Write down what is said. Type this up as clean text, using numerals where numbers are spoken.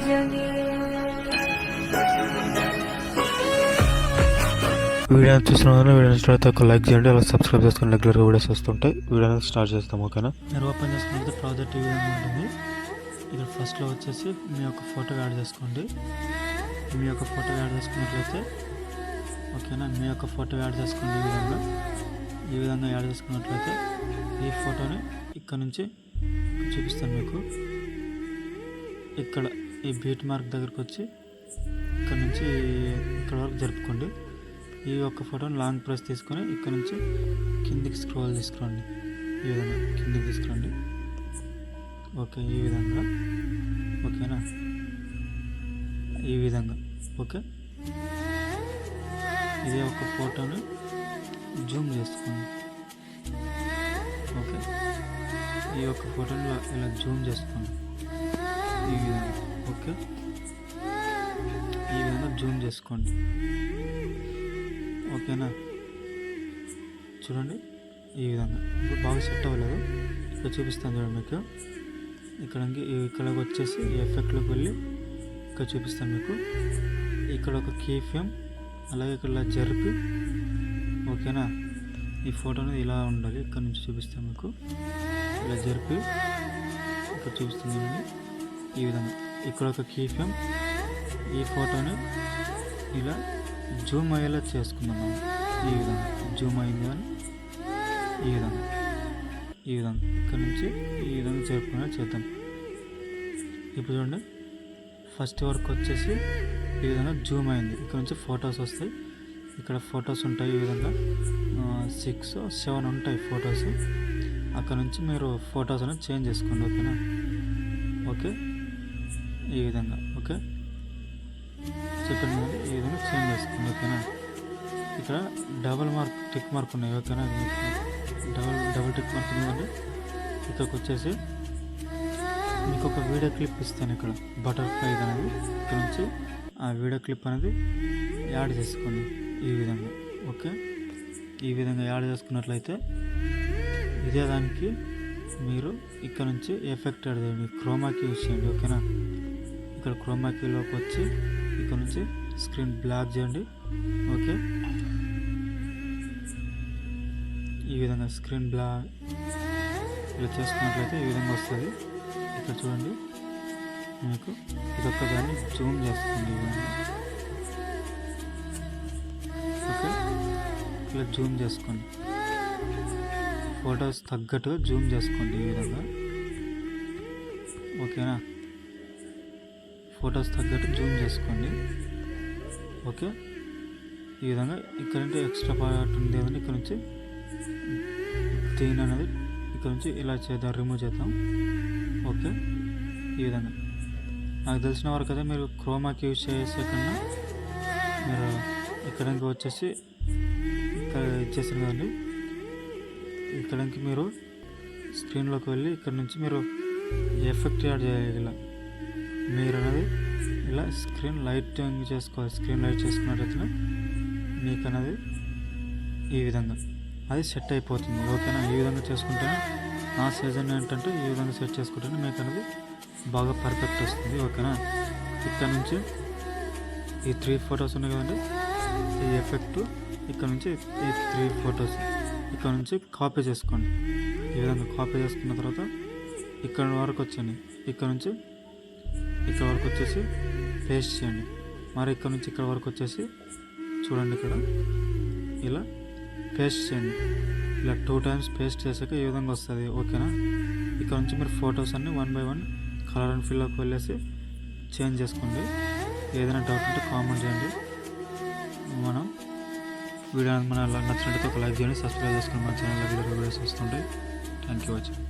Video చూస్తున్నా video start అయితే ఒక లైక్ చేయండి, అలా సబ్స్క్రైబ్ చేసుకుని రెగ్యులర్గా వీడియోస్ వస్తుంటాయి. వీడియో స్టార్ట్ చేస్తాం. ఓకేనా? మీరు ఓపెన్ చేసుకుంటే ప్రాజెక్ట్ ఈ విధంగా ఉంటుంది. ఇక్కడ ఫస్ట్లో వచ్చేసి మీ యొక్క ఫోటో యాడ్ చేసుకోండి. మీ యొక్క ఫోటో యాడ్ చేసుకున్నట్లయితే ఓకేనా, మీ యొక్క ఫోటో యాడ్ చేసుకోండి. ఈ విధంగా యాడ్ చేసుకున్నట్లయితే ఈ ఫోటోని ఇక్కడ నుంచి చూపిస్తాను మీకు. ఇక్కడ ఈ బీట్ మార్క్ దగ్గరకు వచ్చి ఇక్కడ నుంచి ఇక్కడ వరకు జరుపుకోండి. ఈ యొక్క ఫోటోని లాంగ్ ప్రెస్ తీసుకొని ఇక్కడ నుంచి కిందికి స్క్రోల్ తీసుకురండి. ఈ విధంగా కిందికి తీసుకురండి. ఓకే, ఈ విధంగా. ఓకేనా? ఈ విధంగా. ఓకే, ఇదే ఒక ఫోటోని జూమ్ చేసుకోండి. ఓకే, ఈ యొక్క ఫోటోని ఇలా జూమ్ చేసుకోండి. ఈ విధంగా. ఓకే, ఈ విధంగా జూమ్ చేసుకోండి. ఓకేనా? చూడండి ఈ విధంగా. ఇప్పుడు బాగా సెట్ అవ్వలేదు, ఇక్కడ చూపిస్తాను చూడండి మీకు. ఇక్కడికి వచ్చేసి ఎఫెక్ట్లోకి వెళ్ళి ఇక్కడ చూపిస్తాను మీకు. ఇక్కడ ఒక కీ ఫ్రేమ్ అలాగే ఇక్కడ జరిపి ఓకేనా, ఈ ఫోటోని ఇలా ఉండాలి. ఇక్కడ నుంచి చూపిస్తాను మీకు. ఇలా జరిపి ఇక్కడ చూపిస్తుంది ఈ విధంగా. ఇక్కడ ఒక కీ ఫ్రేమ్, ఈ ఫోటోని ఇలా జూమ్ అయ్యేలా చేసుకుందాం మనం. ఈ విధంగా జూమ్ అయింది అని ఈ విధంగా ఇక్కడ నుంచి ఈ విధంగా జరుపుకునే చేద్దాం. ఇప్పుడు చూడండి, ఫస్ట్ వరకు వచ్చేసి ఈ విధంగా జూమ్ అయింది. ఇక్కడ నుంచి ఫొటోస్ వస్తాయి. ఇక్కడ ఫొటోస్ ఉంటాయి. ఈ విధంగా 6, 7 ఉంటాయి ఫొటోస్. అక్కడ నుంచి మీరు ఫొటోస్ అనేది చేంజ్ చేసుకోండి. ఓకేనా? ఓకే, ఈ విధంగా. ఓకే, చెప్పండి కదా, ఈ విధంగా చేంజ్ చేసుకోండి. ఓకేనా? ఇక్కడ టిక్ మార్క్ ఉన్నాయి. ఓకేనా? డబుల్ టిక్ మార్క్ ఉందండి. ఇక్కడికి వచ్చేసి మీకు ఒక వీడియో క్లిప్ ఇస్తాను. ఇక్కడ బటర్ఫ్లై అనేది ఇక్కడ నుంచి ఆ వీడియో క్లిప్ అనేది యాడ్ చేసుకోండి. ఈ విధంగా. ఓకే, ఈ విధంగా యాడ్ చేసుకున్నట్లయితే ఇదే దానికి మీరు ఇక్కడ నుంచి ఎఫెక్ట్ యాడ్ చేయండి. క్రోమాకి యూజ్ చేయండి. ఓకేనా? ఇక్కడ క్రోమాకీలోకి వచ్చి ఇక్కడ నుంచి స్క్రీన్ బ్లాక్ చేయండి. ఓకే, ఈ విధంగా స్క్రీన్ బ్లాక్ ఇలా చేసుకున్నట్లయితే ఈ విధంగా వస్తుంది. ఇక్కడ చూడండి మీకు ఇదొక్క దాన్ని జూమ్ చేసుకోండి. ఈ విధంగా. ఓకే, ఇలా జూమ్ చేసుకోండి. ఫొటోస్ తగ్గట్టుగా జూమ్ చేసుకోండి. ఈ విధంగా. ఓకేనా? ఫొటోస్ తగ్గట్టు జూమ్ చేసుకోండి. ఓకే, ఈ విధంగా. ఇక్కడంటే ఎక్స్ట్రా పార్ట్ ఉంది కదండి, ఇక్కడ నుంచి దీని అనేది ఇక్కడ నుంచి ఇలా చేద్దాం, రిమూవ్ చేద్దాం. ఓకే, ఈ విధంగా. నాకు తెలిసిన వరకు అయితే మీరు క్రోమాకి యూజ్ చేసే కన్నా మీరు ఇక్కడికి వచ్చేసి ఇక్కడ ఇచ్చేసారు కదండి, ఇక్కడికి మీరు స్క్రీన్లోకి వెళ్ళి ఇక్కడ నుంచి మీరు ఎఫెక్ట్ యాడ్ చేయాలి. మీరు అనేది ఇలా స్క్రీన్ లైటింగ్ చేసుకోవాలి. స్క్రీన్ లైట్ చేసుకున్నట్లయితే మీకు అనేది ఈ విధంగా అది సెట్ అయిపోతుంది. ఓకేనా? ఈ విధంగా చేసుకుంటేనే నా సీజన్ ఏంటంటే ఈ విధంగా సెట్ చేసుకుంటేనే మీకు అనేది బాగా పర్ఫెక్ట్ వస్తుంది. ఓకేనా? ఇక్కడ నుంచి ఈ 3 ఫొటోస్ ఉన్నాయి కదండి, ఈ ఎఫెక్ట్ ఇక్కడ నుంచి ఈ 3 ఫొటోస్ ఇక్కడ నుంచి కాపీ చేసుకోండి. ఈ విధంగా కాపీ చేసుకున్న తర్వాత ఇక్కడ వరకు వచ్చండి. ఇక్కడ నుంచి ఇక్కడ వరకు వచ్చేసి పేస్ట్ చేయండి. మరి ఇక్కడ నుంచి ఇక్కడ వరకు వచ్చేసి చూడండి, ఇక్కడ ఇలా పేస్ట్ చేయండి. ఇలా 2 టైమ్స్ పేస్ట్ చేసాక ఈ విధంగా వస్తుంది. ఓకేనా? ఇక్కడ నుంచి మీరు ఫొటోస్ అన్ని 1 by 1 కలర్ అండ్ ఫిల్లోకి వెళ్ళేసి చేంజ్ చేసుకోండి. ఏదైనా డౌట్ ఉంటే కామెంట్ చేయండి. మన వీడియో నచ్చినట్లయితే ఒక లైక్ చేయండి, సబ్స్క్రైబ్ చేసుకుని మన ఛానల్ రెగ్యులర్ వీడియోస్ వస్తుంటాయి. Thank you watching.